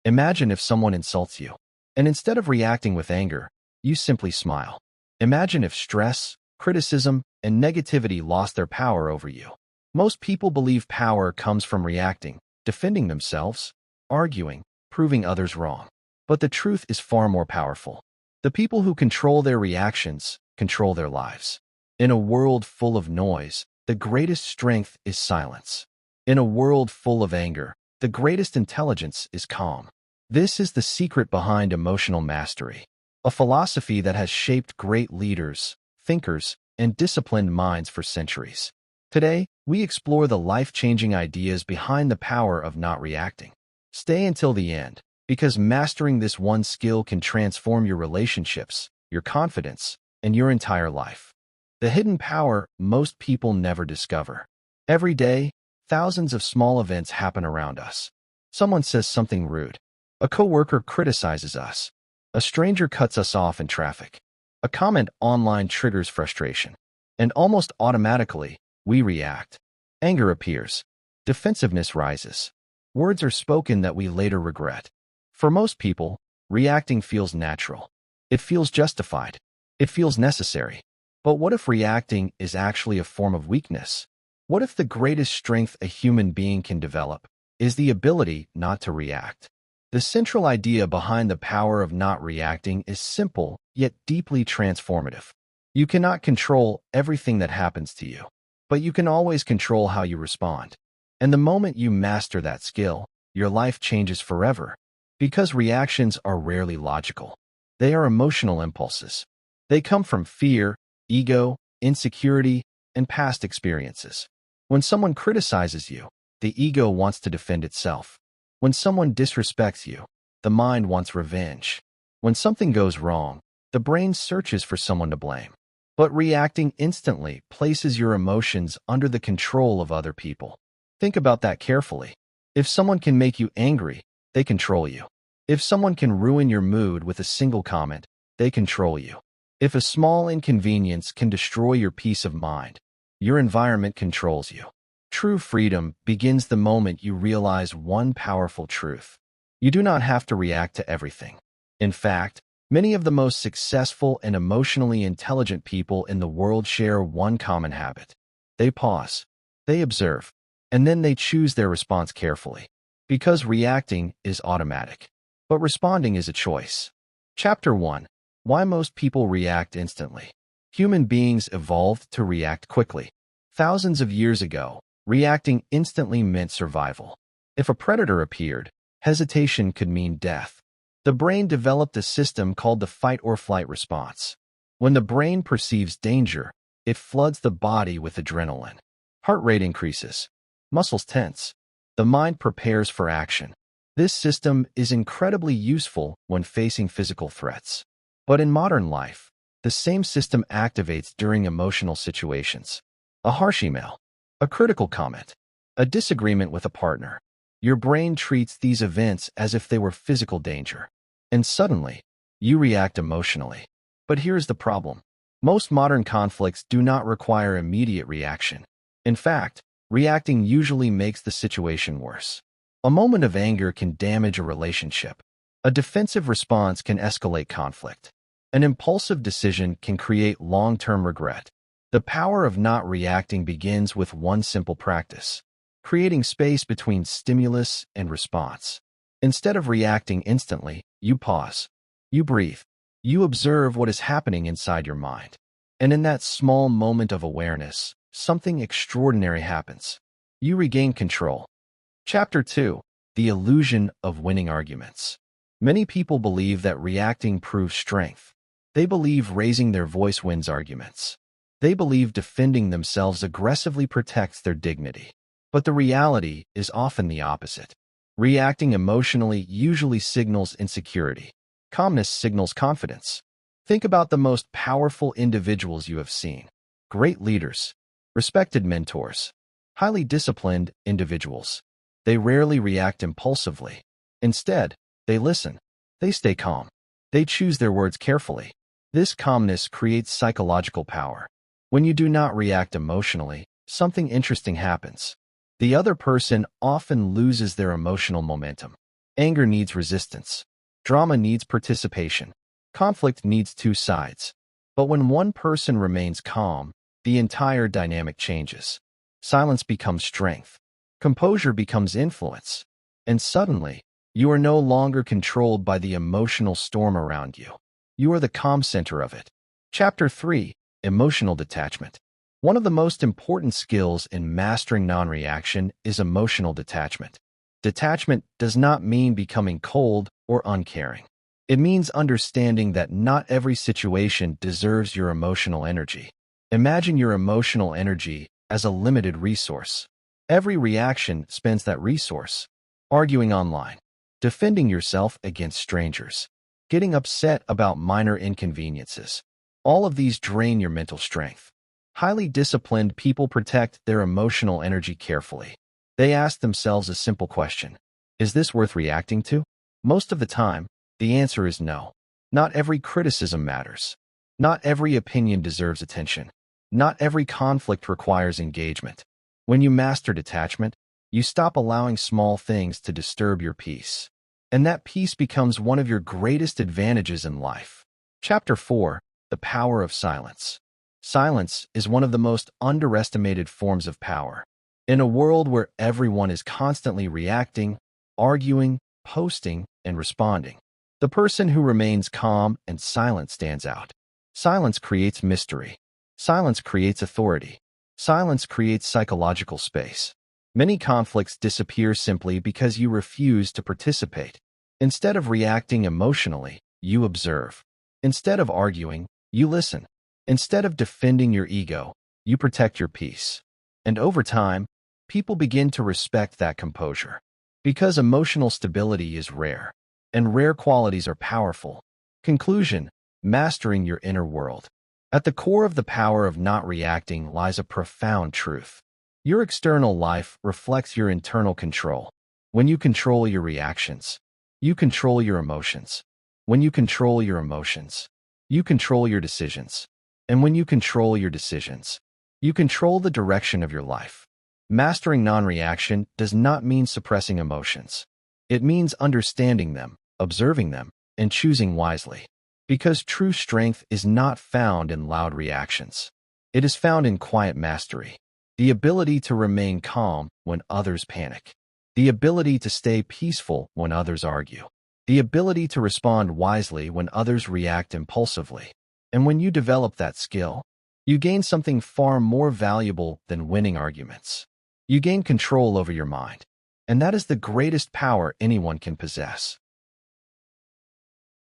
Imagine if someone insults you, and instead of reacting with anger, you simply smile. Imagine if stress, criticism, and negativity lost their power over you. Most people believe power comes from reacting, defending themselves, arguing, proving others wrong. But the truth is far more powerful. The people who control their reactions control their lives. In a world full of noise, the greatest strength is silence. In a world full of anger, the greatest intelligence is calm. This is the secret behind emotional mastery, a philosophy that has shaped great leaders, thinkers, and disciplined minds for centuries. Today, we explore the life-changing ideas behind the power of not reacting. Stay until the end, because mastering this one skill can transform your relationships, your confidence, and your entire life. The hidden power most people never discover. Every day, thousands of small events happen around us. Someone says something rude. A coworker criticizes us. A stranger cuts us off in traffic. A comment online triggers frustration. And almost automatically, we react. Anger appears. Defensiveness rises. Words are spoken that we later regret. For most people, reacting feels natural. It feels justified. It feels necessary. But what if reacting is actually a form of weakness? What if the greatest strength a human being can develop is the ability not to react? The central idea behind the power of not reacting is simple, yet deeply transformative. You cannot control everything that happens to you, but you can always control how you respond. And the moment you master that skill, your life changes forever. Because reactions are rarely logical. They are emotional impulses. They come from fear, ego, insecurity, and past experiences. When someone criticizes you, the ego wants to defend itself. When someone disrespects you, the mind wants revenge. When something goes wrong, the brain searches for someone to blame. But reacting instantly places your emotions under the control of other people. Think about that carefully. If someone can make you angry, they control you. If someone can ruin your mood with a single comment, they control you. If a small inconvenience can destroy your peace of mind, your environment controls you. True freedom begins the moment you realize one powerful truth. You do not have to react to everything. In fact, many of the most successful and emotionally intelligent people in the world share one common habit. They pause, they observe, and then they choose their response carefully. Because reacting is automatic, but responding is a choice. Chapter 1. Why most people react instantly. Human beings evolved to react quickly. Thousands of years ago, reacting instantly meant survival. If a predator appeared, hesitation could mean death. The brain developed a system called the fight-or-flight response. When the brain perceives danger, it floods the body with adrenaline. Heart rate increases. Muscles tense. The mind prepares for action. This system is incredibly useful when facing physical threats. But in modern life, the same system activates during emotional situations. A harsh email, a critical comment, a disagreement with a partner. Your brain treats these events as if they were physical danger. And suddenly, you react emotionally. But here's the problem. Most modern conflicts do not require immediate reaction. In fact, reacting usually makes the situation worse. A moment of anger can damage a relationship. A defensive response can escalate conflict. An impulsive decision can create long-term regret. The power of not reacting begins with one simple practice: creating space between stimulus and response. Instead of reacting instantly, you pause. You breathe. You observe what is happening inside your mind. And in that small moment of awareness, something extraordinary happens. You regain control. Chapter 2. The Illusion of Winning Arguments. Many people believe that reacting proves strength. They believe raising their voice wins arguments. They believe defending themselves aggressively protects their dignity. But the reality is often the opposite. Reacting emotionally usually signals insecurity. Calmness signals confidence. Think about the most powerful individuals you have seen. Great leaders, respected mentors, highly disciplined individuals. They rarely react impulsively. Instead, they listen. They stay calm. They choose their words carefully. This calmness creates psychological power. When you do not react emotionally, something interesting happens. The other person often loses their emotional momentum. Anger needs resistance. Drama needs participation. Conflict needs two sides. But when one person remains calm, the entire dynamic changes. Silence becomes strength. Composure becomes influence. And suddenly, you are no longer controlled by the emotional storm around you. You are the calm center of it. Chapter 3: Emotional Detachment. One of the most important skills in mastering non-reaction is emotional detachment. Detachment does not mean becoming cold or uncaring. It means understanding that not every situation deserves your emotional energy. Imagine your emotional energy as a limited resource. Every reaction spends that resource. Arguing online, defending yourself against strangers, getting upset about minor inconveniences. All of these drain your mental strength. Highly disciplined people protect their emotional energy carefully. They ask themselves a simple question: is this worth reacting to? Most of the time, the answer is no. Not every criticism matters. Not every opinion deserves attention. Not every conflict requires engagement. When you master detachment, you stop allowing small things to disturb your peace. And that peace becomes one of your greatest advantages in life. Chapter 4: The Power of Silence. Silence is one of the most underestimated forms of power. In a world where everyone is constantly reacting, arguing, posting, and responding, the person who remains calm and silent stands out. Silence creates mystery. Silence creates authority. Silence creates psychological space. Many conflicts disappear simply because you refuse to participate. Instead of reacting emotionally, you observe. Instead of arguing, you listen. Instead of defending your ego, you protect your peace. And over time, people begin to respect that composure. Because emotional stability is rare, and rare qualities are powerful. Conclusion: mastering your inner world. At the core of the power of not reacting lies a profound truth. Your external life reflects your internal control. When you control your reactions, you control your emotions. When you control your emotions, you control your decisions. And when you control your decisions, you control the direction of your life. Mastering non-reaction does not mean suppressing emotions. It means understanding them, observing them, and choosing wisely. Because true strength is not found in loud reactions. It is found in quiet mastery. The ability to remain calm when others panic. The ability to stay peaceful when others argue. The ability to respond wisely when others react impulsively. And when you develop that skill, you gain something far more valuable than winning arguments. You gain control over your mind. And that is the greatest power anyone can possess.